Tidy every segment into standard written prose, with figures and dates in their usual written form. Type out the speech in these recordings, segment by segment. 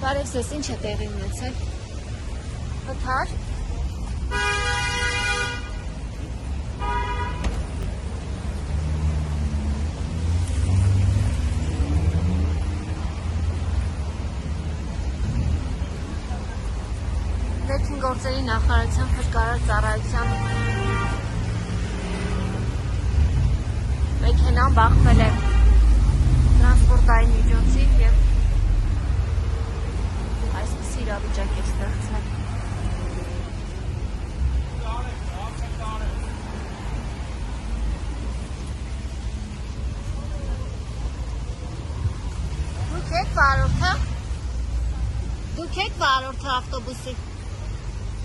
Բարև ձեզ, ինչ է տեղի ունեցել։ Հթար։ Ներքին գործերի նախարարության փրկարար ծառայության մեքենան բախվել է տրանսպորտային միջոցի և այսպիսի իրավիճակ է ստեղծվել։ Դուք եք վարորդը։ Դուք եք վարորդը ավտոբուսի։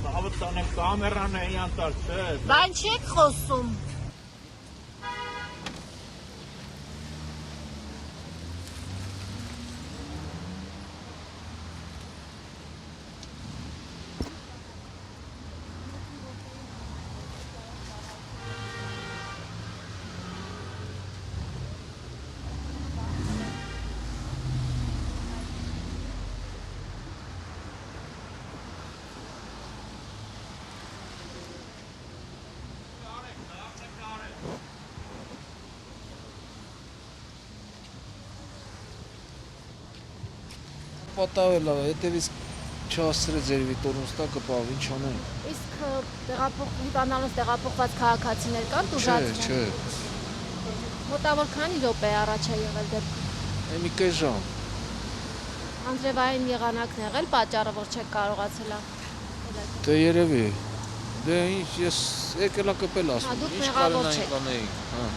Հավտանեմ կամերան է յանտար չէ։ Բան չեք խոսում։ Պատահել է, հետևից չհասցրեց ձեր վիտորնոստա կպավ, ինչ անեն։ Իսկ հիվանդանոց տեղափոխված քաղաքացիներ կան տուժածներ։ Չէ։ Մոտավոր քանի րոպե առաջ է եղել դեպքը։ Մի կես ժամ։ Անձրևային եղանակն է եղել պատճառը, որ չեք կարողացել Դե երևի։ Դե ինչ ես եկել ա կպել ասում։ Դուք Ինչ մեղավոր կարողանային չեք։ կանեի, հա։